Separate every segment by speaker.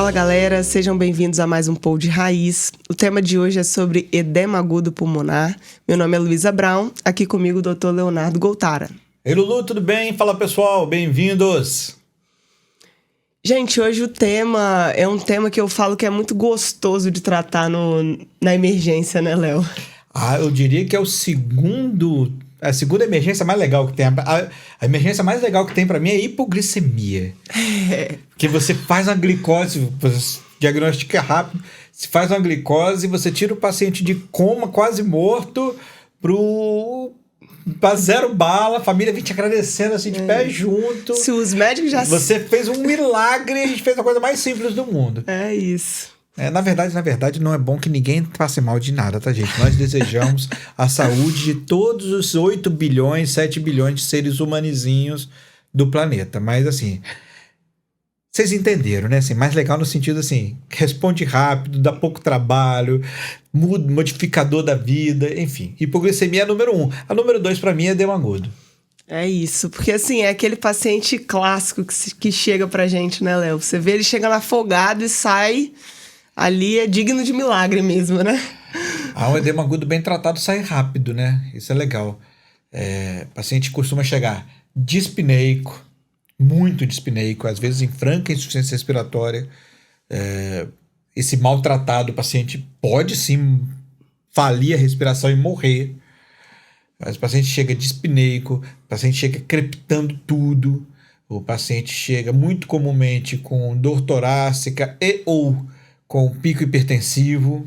Speaker 1: Fala galera, sejam bem-vindos a mais um Pou de Raiz. O tema de hoje é sobre edema agudo pulmonar. Meu nome é Luísa Brown, aqui comigo o Dr. Leonardo Goltara.
Speaker 2: Ei Lulu, tudo bem? Fala pessoal, bem-vindos!
Speaker 1: Gente, hoje o tema é um tema que eu falo que é muito gostoso de tratar na emergência, né, Léo?
Speaker 2: Eu diria que é a segunda emergência mais legal que tem. A emergência mais legal que tem pra mim é hipoglicemia. Que você faz uma glicose, você diagnostica rápido, você faz uma glicose, você tira o paciente de coma quase morto pra zero bala, a família vem te agradecendo assim de pé junto.
Speaker 1: Se os médicos já...
Speaker 2: Você fez um milagre e a gente fez a coisa mais simples do mundo.
Speaker 1: É isso.
Speaker 2: Na verdade, não é bom que ninguém passe mal de nada, tá, gente? Nós desejamos a saúde de todos os 8 bilhões, 7 bilhões de seres humanizinhos do planeta. Mas, assim, vocês entenderam, né? Assim, mais legal no sentido, assim, responde rápido, dá pouco trabalho, modificador da vida, enfim. Hipoglicemia é a número 1. A número 2, pra mim, é edema agudo.
Speaker 1: É isso, porque assim, é aquele paciente clássico que chega pra gente, né, Léo? Você vê ele chegando afogado e sai... Ali é digno de milagre mesmo, né?
Speaker 2: Um edema agudo bem tratado sai rápido, né? Isso é legal. O paciente costuma chegar dispneico, muito dispneico, às vezes em franca insuficiência respiratória. Esse maltratado, o paciente pode sim falir a respiração e morrer. Mas o paciente chega dispneico, o paciente chega crepitando tudo, o paciente chega muito comumente com dor torácica ou com pico hipertensivo,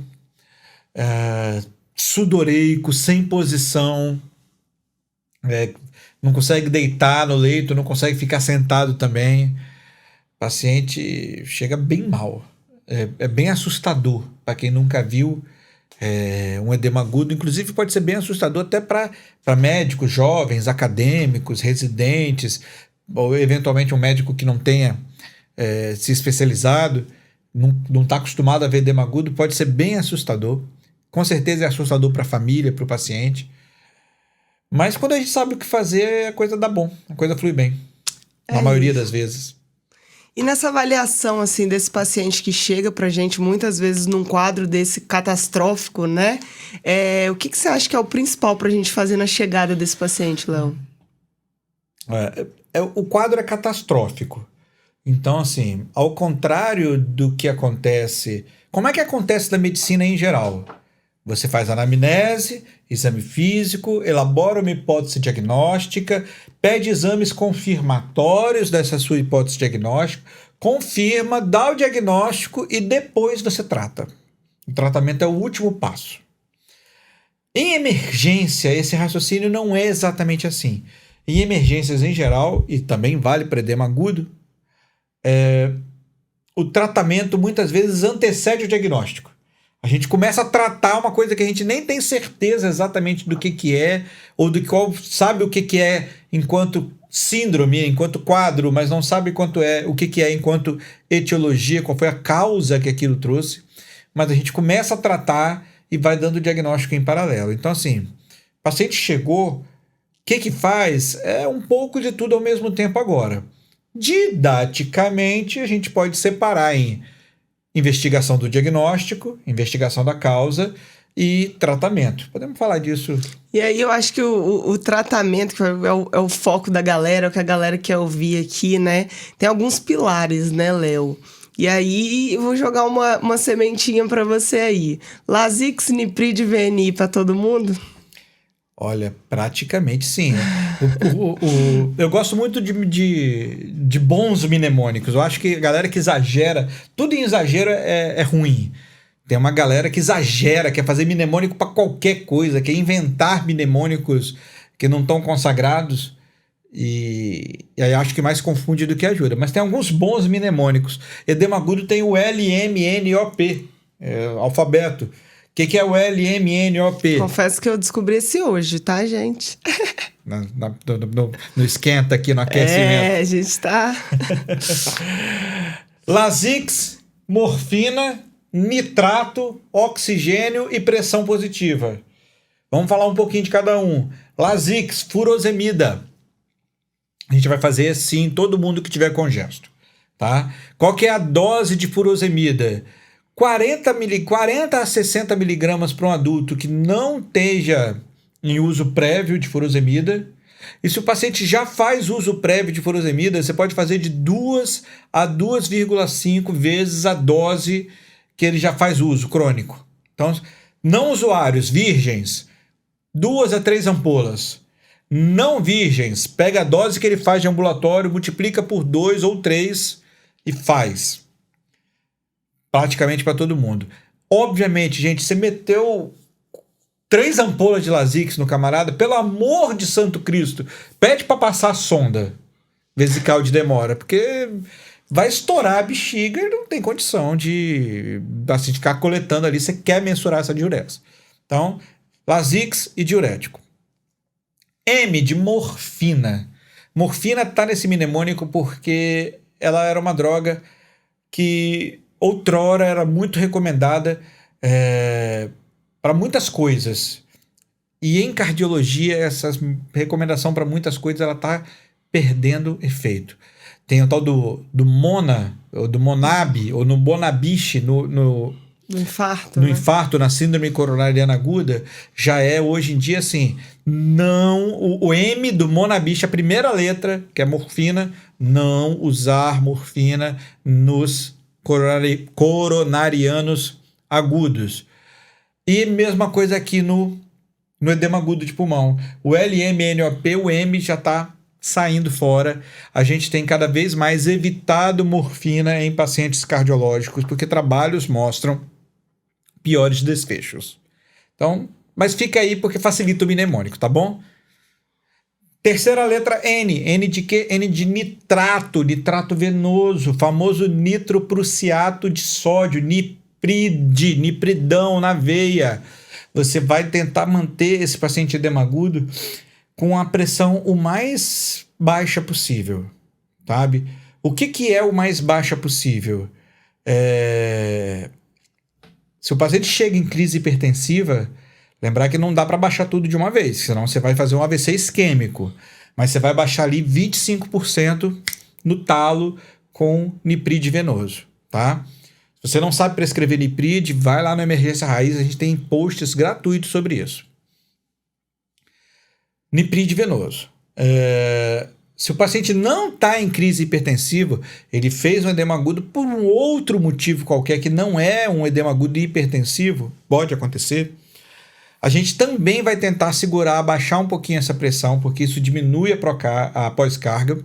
Speaker 2: sudoreico, sem posição, não consegue deitar no leito, não consegue ficar sentado também. O paciente chega bem mal. É bem assustador para quem nunca viu um edema agudo. Inclusive pode ser bem assustador até para médicos jovens, acadêmicos, residentes, ou eventualmente um médico que não tenha se especializado, não está acostumado a ver edema agudo, pode ser bem assustador. Com certeza é assustador para a família, para o paciente. Mas quando a gente sabe o que fazer, a coisa dá bom, a coisa flui bem. Na maioria das vezes.
Speaker 1: E nessa avaliação, assim, desse paciente que chega pra gente, muitas vezes num quadro desse catastrófico, né? O que você acha que é o principal pra gente fazer na chegada desse paciente, Léo?
Speaker 2: O quadro é catastrófico. Então, assim, ao contrário do que acontece... Como é que acontece na medicina em geral? Você faz anamnese, exame físico, elabora uma hipótese diagnóstica, pede exames confirmatórios dessa sua hipótese diagnóstica, confirma, dá o diagnóstico e depois você trata. O tratamento é o último passo. Em emergência, esse raciocínio não é exatamente assim. Em emergências em geral, e também vale para edema agudo, o tratamento muitas vezes antecede o diagnóstico. A gente começa a tratar uma coisa que a gente nem tem certeza exatamente do que é, ou do qual sabe o que é enquanto síndrome, enquanto quadro, mas não sabe o que é enquanto etiologia, qual foi a causa que aquilo trouxe. Mas a gente começa a tratar e vai dando o diagnóstico em paralelo. Então, assim, o paciente chegou, o que faz? É um pouco de tudo ao mesmo tempo agora. Didaticamente, a gente pode separar em investigação do diagnóstico, investigação da causa e tratamento. Podemos falar disso.
Speaker 1: E aí eu acho que o tratamento, que é o foco da galera, o que a galera quer ouvir aqui, né? Tem alguns pilares, né, Léo? E aí eu vou jogar uma sementinha para você aí. Lasix, Niprid, VNI para todo mundo?
Speaker 2: Olha, praticamente sim. Eu gosto muito de bons mnemônicos. Eu acho que a galera que exagera, tudo em exagero é ruim. Tem uma galera que exagera, quer fazer mnemônico para qualquer coisa, quer inventar mnemônicos que não estão consagrados. E aí acho que mais confunde do que ajuda. Mas tem alguns bons mnemônicos. Edema agudo tem o LMNOP, alfabeto. O que é o LMNOP?
Speaker 1: Confesso que eu descobri esse hoje, tá, gente?
Speaker 2: No esquenta aqui, no aquecimento.
Speaker 1: A gente tá...
Speaker 2: Lasix, morfina, nitrato, oxigênio e pressão positiva. Vamos falar um pouquinho de cada um. Lasix, furosemida. A gente vai fazer sim, todo mundo que tiver congesto. Tá? Qual que é a dose de furosemida? 40 a 60 miligramas para um adulto que não esteja em uso prévio de furosemida. E se o paciente já faz uso prévio de furosemida, você pode fazer de 2 a 2,5 vezes a dose que ele já faz uso crônico. Então, não usuários virgens, 2 a 3 ampolas. Não virgens, pega a dose que ele faz de ambulatório, multiplica por 2 ou 3 e faz. Praticamente para todo mundo. Obviamente, gente, você meteu 3 ampolas de Lasix no camarada, pelo amor de Santo Cristo, pede para passar a sonda vesical de demora, porque vai estourar a bexiga e não tem condição de assim, ficar coletando ali. Você quer mensurar essa diurese. Então, Lasix e diurético. M de morfina. Morfina está nesse mnemônico porque ela era uma droga que outrora era muito recomendada para muitas coisas. E em cardiologia, essa recomendação para muitas coisas ela está perdendo efeito. Tem o tal do Mona, ou do Monab, ou no Bonabiche, no
Speaker 1: infarto.
Speaker 2: No
Speaker 1: né?
Speaker 2: infarto, na síndrome coronariana aguda, já é hoje em dia assim, não, o M do Monabiche, a primeira letra, que é morfina, não usar morfina nos coronarianos agudos. E mesma coisa aqui no edema agudo de pulmão. O LMNOP, o M já está saindo fora. A gente tem cada vez mais evitado morfina em pacientes cardiológicos, porque trabalhos mostram piores desfechos. Então, mas fica aí porque facilita o mnemônico, tá bom? Terceira letra N. N de quê? N de nitrato, nitrato venoso, famoso nitroprussiato de sódio, nipride, nipridão na veia. Você vai tentar manter esse paciente edema agudo com a pressão o mais baixa possível, sabe? O que é o mais baixa possível? Se o paciente chega em crise hipertensiva, lembrar que não dá para baixar tudo de uma vez, senão você vai fazer um AVC isquêmico. Mas você vai baixar ali 25% no talo com nipride venoso, tá? Se você não sabe prescrever nipride, vai lá no Emergência Raiz, a gente tem posts gratuitos sobre isso. Nipride venoso. Se o paciente não está em crise hipertensiva, ele fez um edema agudo por um outro motivo qualquer, que não é um edema agudo hipertensivo, pode acontecer, a gente também vai tentar segurar, abaixar um pouquinho essa pressão, porque isso diminui a pós-carga.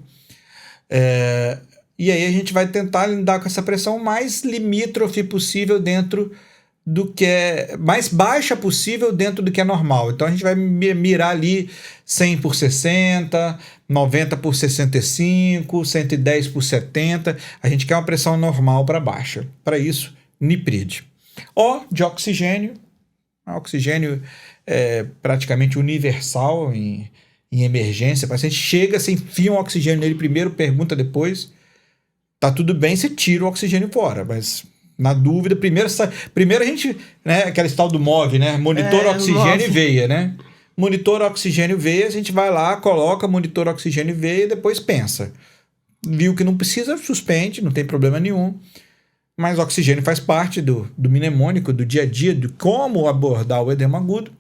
Speaker 2: E aí a gente vai tentar lidar com essa pressão mais limítrofe possível dentro do que é mais baixa possível dentro do que é normal. Então a gente vai mirar ali 100 por 60, 90 por 65, 110 por 70. A gente quer uma pressão normal para baixa. Para isso, nipride. O de oxigênio. O oxigênio é praticamente universal em emergência. O paciente chega, você enfia um oxigênio nele primeiro, pergunta depois. Tá tudo bem, você tira o oxigênio fora, mas na dúvida, primeiro a gente, né, aquela tal do MOV, né, monitora oxigênio e veia, né, monitora oxigênio e veia, a gente vai lá, coloca monitora oxigênio e veia e depois pensa, viu que não precisa, suspende, não tem problema nenhum, mas o oxigênio faz parte do mnemônico, do dia a dia, de como abordar o edema agudo.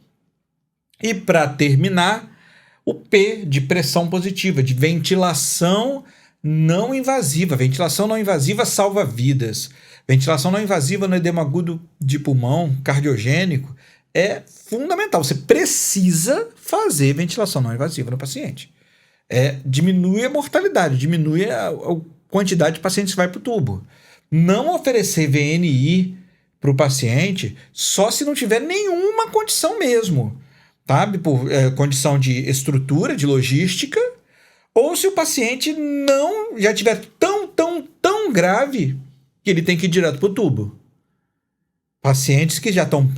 Speaker 2: E para terminar, o P de pressão positiva, de ventilação não invasiva. Ventilação não invasiva salva vidas. Ventilação não invasiva no edema agudo de pulmão, cardiogênico, é fundamental. Você precisa fazer ventilação não invasiva no paciente. Diminui a mortalidade, diminui a quantidade de pacientes que vai para o tubo. Não oferecer VNI para o paciente só se não tiver nenhuma condição mesmo, sabe? Por condição de estrutura, de logística, ou se o paciente não já tiver tão grave que ele tem que ir direto para o tubo. Pacientes que já estão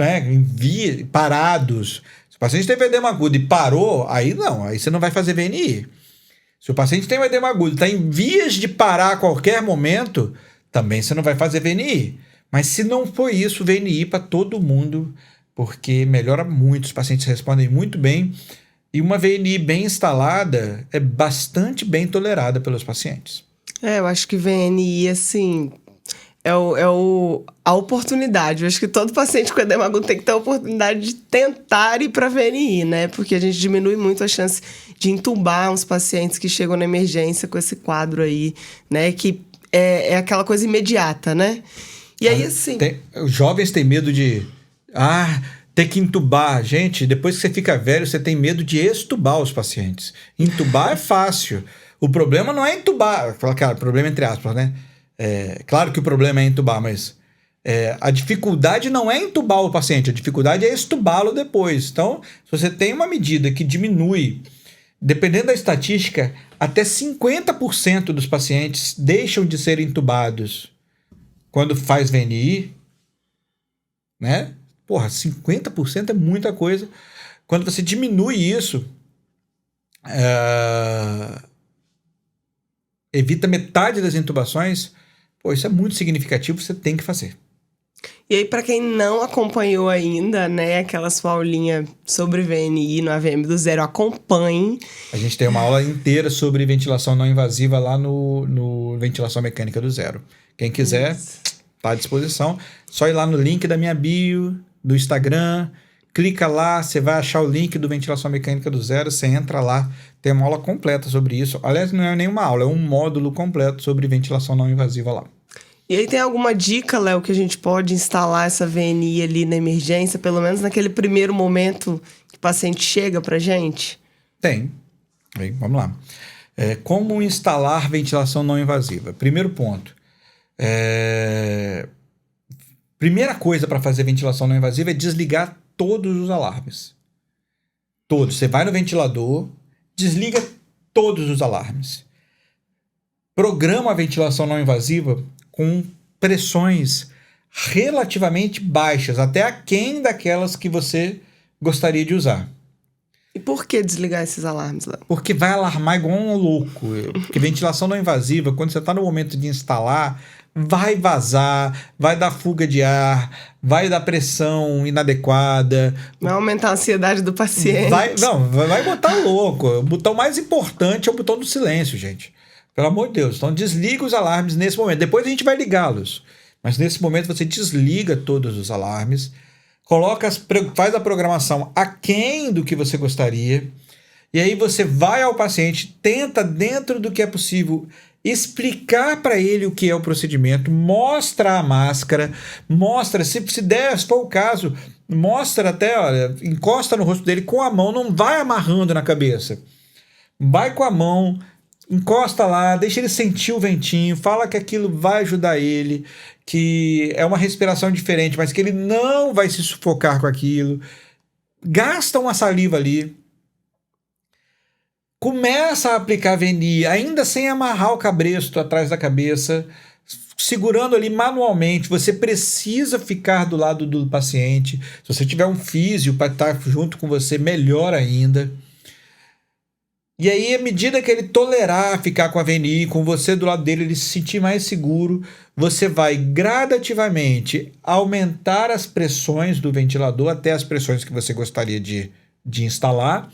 Speaker 2: parados. Se o paciente teve edema agudo e parou, aí não, aí você não vai fazer VNI. Se o paciente tem um edema agudo e está em vias de parar a qualquer momento, também você não vai fazer VNI. Mas se não for isso, VNI para todo mundo, porque melhora muito, os pacientes respondem muito bem. E uma VNI bem instalada é bastante bem tolerada pelos pacientes.
Speaker 1: Eu acho que VNI, assim, a oportunidade. Eu acho que todo paciente com edema agudo tem que ter a oportunidade de tentar ir para VNI, né? Porque a gente diminui muito a chance de entubar uns pacientes que chegam na emergência com esse quadro aí, né? Que é aquela coisa imediata, né? E aí, assim...
Speaker 2: Os jovens têm medo de... ter que entubar. Gente, depois que você fica velho, você tem medo de extubar os pacientes. Entubar é fácil. O problema não é entubar. Claro, problema entre aspas, né? Claro que o problema é entubar, mas a dificuldade não é entubar o paciente, a dificuldade é extubá-lo depois. Então, se você tem uma medida que diminui, dependendo da estatística, até 50% dos pacientes deixam de ser entubados quando faz VNI, né? Porra, 50% é muita coisa. Quando você diminui isso, evita metade das intubações, isso é muito significativo, você tem que fazer.
Speaker 1: E aí, para quem não acompanhou ainda, né, aquela sua aulinha sobre VNI no AVM do Zero, acompanhe.
Speaker 2: A gente tem uma aula inteira sobre ventilação não invasiva lá no Ventilação Mecânica do Zero. Quem quiser, está à disposição. Só ir lá no link da minha bio, do Instagram, clica lá, você vai achar o link do Ventilação Mecânica do Zero, você entra lá, tem uma aula completa sobre isso. Aliás, não é nenhuma aula, é um módulo completo sobre ventilação não invasiva lá.
Speaker 1: E aí tem alguma dica, Léo, que a gente pode instalar essa VNI ali na emergência, pelo menos naquele primeiro momento que o paciente chega pra gente?
Speaker 2: Tem. Vamos lá. Como instalar ventilação não invasiva? Primeiro ponto. Primeira coisa para fazer ventilação não invasiva é desligar todos os alarmes. Todos. Você vai no ventilador, desliga todos os alarmes. Programa a ventilação não invasiva com pressões relativamente baixas, até aquém daquelas que você gostaria de usar.
Speaker 1: E por que desligar esses alarmes, Léo?
Speaker 2: Porque vai alarmar igual um louco. Porque ventilação não invasiva, quando você está no momento de instalar, vai vazar, vai dar fuga de ar, vai dar pressão inadequada.
Speaker 1: Vai aumentar a ansiedade do paciente.
Speaker 2: Vai botar louco. O botão mais importante é o botão do silêncio, gente. Pelo amor de Deus. Então desliga os alarmes nesse momento. Depois a gente vai ligá-los. Mas nesse momento você desliga todos os alarmes, faz a programação aquém do que você gostaria, e aí você vai ao paciente, tenta, dentro do que é possível, explicar para ele o que é o procedimento, mostra a máscara, mostra, se for o caso, mostra até, olha, encosta no rosto dele com a mão, não vai amarrando na cabeça. Vai com a mão, encosta lá, deixa ele sentir o ventinho, fala que aquilo vai ajudar ele, que é uma respiração diferente, mas que ele não vai se sufocar com aquilo. Gasta uma saliva ali. Começa a aplicar VNI, ainda sem amarrar o cabresto atrás da cabeça, segurando ali manualmente. Você precisa ficar do lado do paciente. Se você tiver um físio para estar junto com você, melhor ainda. E aí, à medida que ele tolerar ficar com a VNI, com você do lado dele, ele se sentir mais seguro, você vai gradativamente aumentar as pressões do ventilador até as pressões que você gostaria de instalar.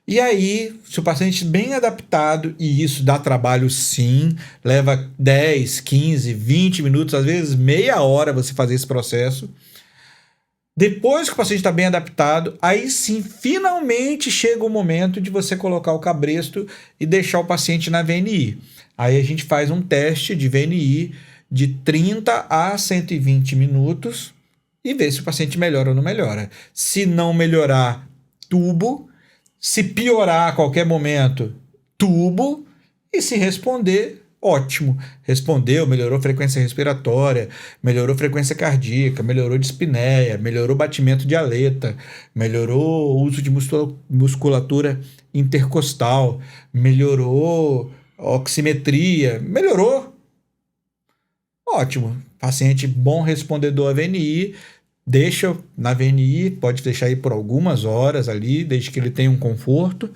Speaker 2: E aí, se o paciente bem adaptado, e isso dá trabalho sim, leva 10, 15, 20 minutos, às vezes meia hora você fazer esse processo. Depois que o paciente está bem adaptado, aí sim, finalmente chega o momento de você colocar o cabresto e deixar o paciente na VNI. Aí a gente faz um teste de VNI de 30 a 120 minutos e vê se o paciente melhora ou não melhora. Se não melhorar, tubo. Se piorar a qualquer momento, tubo. E se responder, ótimo. Respondeu, melhorou frequência respiratória, melhorou frequência cardíaca, melhorou dispneia, melhorou batimento de aleta, melhorou o uso de musculatura intercostal, melhorou oximetria, melhorou. Ótimo. Paciente bom respondedor a VNI, deixa na VNI, pode deixar aí por algumas horas ali, desde que ele tenha um conforto,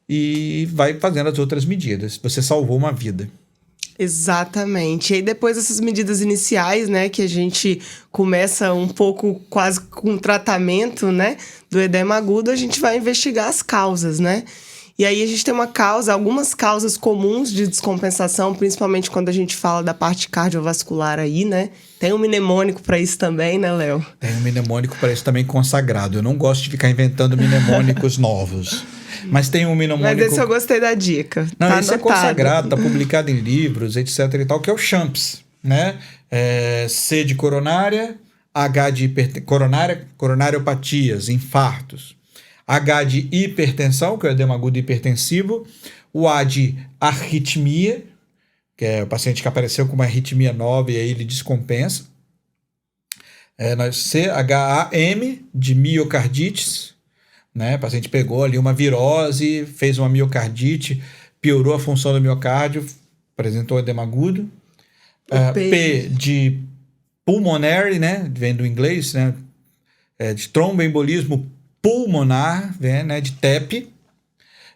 Speaker 2: e vai fazendo as outras medidas. Você salvou uma vida.
Speaker 1: Exatamente. E aí depois dessas medidas iniciais, né, que a gente começa um pouco quase com tratamento, né, do edema agudo, a gente vai investigar as causas, né? E aí a gente tem algumas causas comuns de descompensação, principalmente quando a gente fala da parte cardiovascular aí, né? Tem um mnemônico para isso também, né, Léo?
Speaker 2: Tem um mnemônico para isso também consagrado. Eu não gosto de ficar inventando mnemônicos novos. Mas tem um mnemônico...
Speaker 1: Mas esse eu gostei da dica.
Speaker 2: Não,
Speaker 1: tá
Speaker 2: esse é
Speaker 1: anotado.
Speaker 2: consagrado, tá publicado em livros, etc e tal, que é o CHAMPS, né? C de coronária, H de coronariopatias, infartos. H de hipertensão, que é o edema agudo hipertensivo. O A de arritmia, que é o paciente que apareceu com uma arritmia nova e aí ele descompensa. CHAM de miocardites, né? O paciente pegou ali uma virose, fez uma miocardite, piorou a função do miocárdio, apresentou edema agudo. P de pulmonary, né? Vem do inglês, né? De tromboembolismo pulmonar, né? De TEP.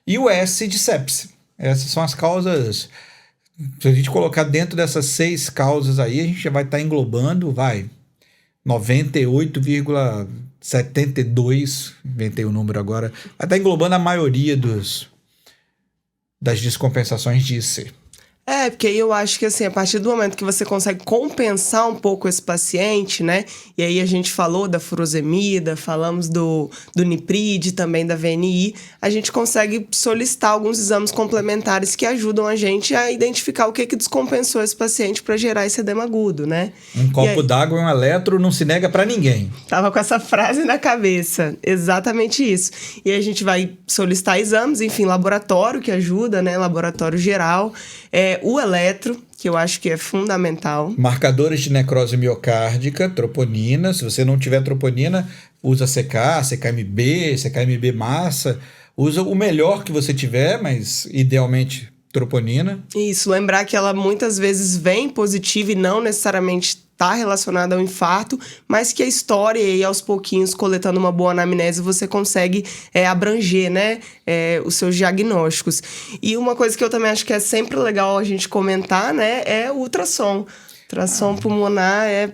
Speaker 2: E o S de sepse. Essas são as causas. Se a gente colocar dentro dessas 6 causas aí, a gente já vai estar englobando, 98,72, inventei o número agora, vai estar englobando a maioria das descompensações de IC.
Speaker 1: Porque aí eu acho que, assim, a partir do momento que você consegue compensar um pouco esse paciente, né? E aí a gente falou da furosemida, falamos do Nipride, também da VNI, a gente consegue solicitar alguns exames complementares que ajudam a gente a identificar o que descompensou esse paciente para gerar esse edema agudo, né?
Speaker 2: Um copo d'água e um eletro não se nega para ninguém.
Speaker 1: Tava com essa frase na cabeça, exatamente isso. E aí a gente vai solicitar exames, enfim, laboratório que ajuda, né? Laboratório geral, o eletro, que eu acho que é fundamental.
Speaker 2: Marcadores de necrose miocárdica, troponina. Se você não tiver troponina, usa CK, CKMB, CKMB massa. Usa o melhor que você tiver, mas idealmente troponina.
Speaker 1: Isso, lembrar que ela muitas vezes vem positiva e não necessariamente está relacionada ao infarto, mas que a história e aos pouquinhos, coletando uma boa anamnese, você consegue abranger, né, os seus diagnósticos. E uma coisa que eu também acho que é sempre legal a gente comentar, né, é o ultrassom. Ultrassom pulmonar é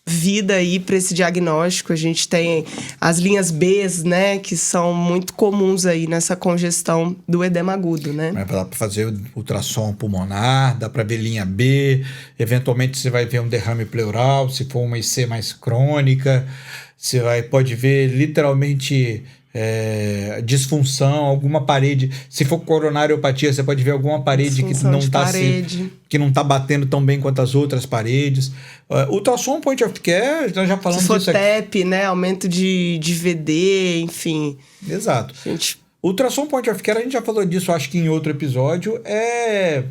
Speaker 1: vida aí para esse diagnóstico. A gente tem as linhas B, né, que são muito comuns aí nessa congestão do edema agudo, né?
Speaker 2: Dá para fazer ultrassom pulmonar, dá para ver linha B, eventualmente você vai ver um derrame pleural, se for uma IC mais crônica, você pode ver literalmente disfunção, alguma parede. Se for coronariopatia, você pode ver alguma parede que não está batendo tão bem quanto as outras paredes. Ultrassom point of care, nós já falamos disso aqui.
Speaker 1: Se for TEP, né? Aumento de VD, enfim.
Speaker 2: Exato. Ultrassom point of care, a gente já falou disso, acho que em outro episódio, é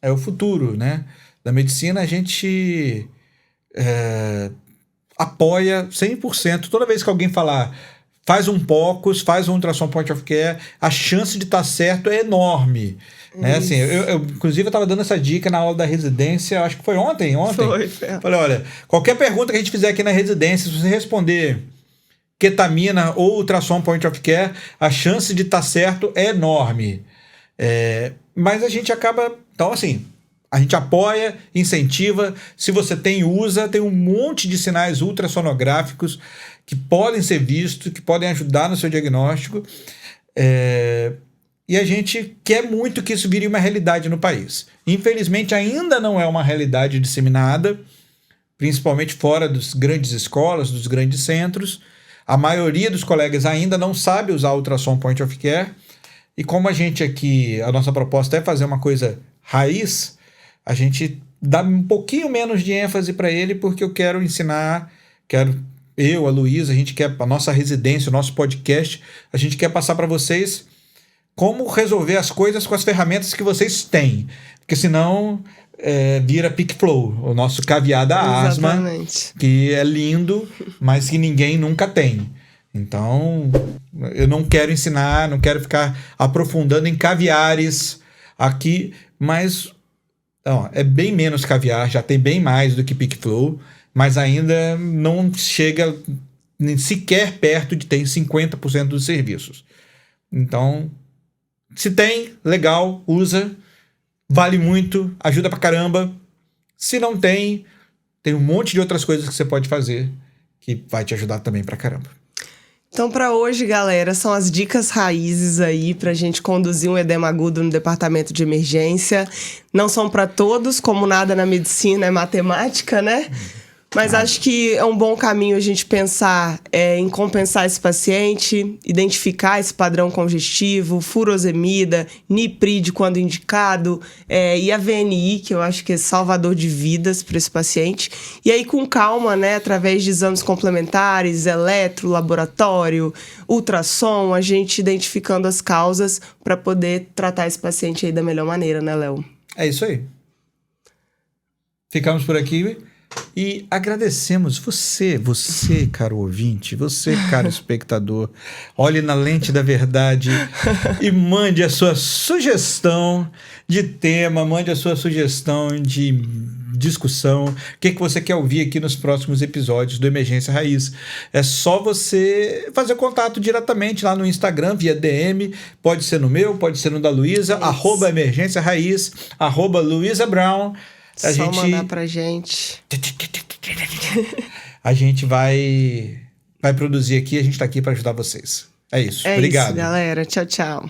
Speaker 2: o futuro, né? Da medicina, a gente apoia 100%. Toda vez que alguém falar faz um POCUS, faz um ultrassom point of care, a chance de estar certo é enorme. Né? Assim, eu inclusive, eu estava dando essa dica na aula da residência, acho que foi ontem.
Speaker 1: Foi.
Speaker 2: Falei, olha, qualquer pergunta que a gente fizer aqui na residência, se você responder ketamina ou ultrassom point of care, a chance de estar certo é enorme. Mas a gente acaba... Então, assim, a gente apoia, incentiva. Se você usa, tem um monte de sinais ultrassonográficos que podem ser vistos, que podem ajudar no seu diagnóstico. E a gente quer muito que isso vire uma realidade no país. Infelizmente, ainda não é uma realidade disseminada, principalmente fora das grandes escolas, dos grandes centros. A maioria dos colegas ainda não sabe usar ultrassom point of care. E como a gente aqui, a nossa proposta é fazer uma coisa raiz, a gente dá um pouquinho menos de ênfase para ele, porque eu quero ensinar, eu, a Luísa, a gente quer, a nossa residência, o nosso podcast, a gente quer passar para vocês como resolver as coisas com as ferramentas que vocês têm. Porque senão vira PicFlow, o nosso caviar da asma, que é lindo, mas que ninguém nunca tem. Então, eu não quero ensinar, não quero ficar aprofundando em caviares aqui, mas é bem menos caviar, já tem bem mais do que PicFlow, mas ainda não chega nem sequer perto de ter 50% dos serviços. Então, se tem, legal, usa, vale muito, ajuda pra caramba. Se não tem um monte de outras coisas que você pode fazer que vai te ajudar também pra caramba.
Speaker 1: Então, para hoje, galera, são as dicas raízes aí para a gente conduzir um edema agudo no departamento de emergência. Não são para todos, como nada na medicina é matemática, né? Mas acho que é um bom caminho a gente pensar em compensar esse paciente, identificar esse padrão congestivo, furosemida, niprid quando indicado, e a VNI, que eu acho que é salvador de vidas para esse paciente. E aí, com calma, né, através de exames complementares, eletro, laboratório, ultrassom, a gente identificando as causas para poder tratar esse paciente aí da melhor maneira, né, Léo?
Speaker 2: É isso aí. Ficamos por aqui. E agradecemos você, caro ouvinte, você, caro espectador. Olhe na lente da verdade e mande a sua sugestão de tema, mande a sua sugestão de discussão. O que você quer ouvir aqui nos próximos episódios do Emergência Raiz? É só você fazer contato diretamente lá no Instagram, via DM. Pode ser no meu, pode ser no da Luísa, @Emergência Raiz, @Luísa Brown.
Speaker 1: Só mandar pra gente.
Speaker 2: A gente vai produzir aqui, a gente tá aqui para ajudar vocês. É isso.
Speaker 1: É
Speaker 2: Obrigado.
Speaker 1: isso, galera. Tchau, tchau.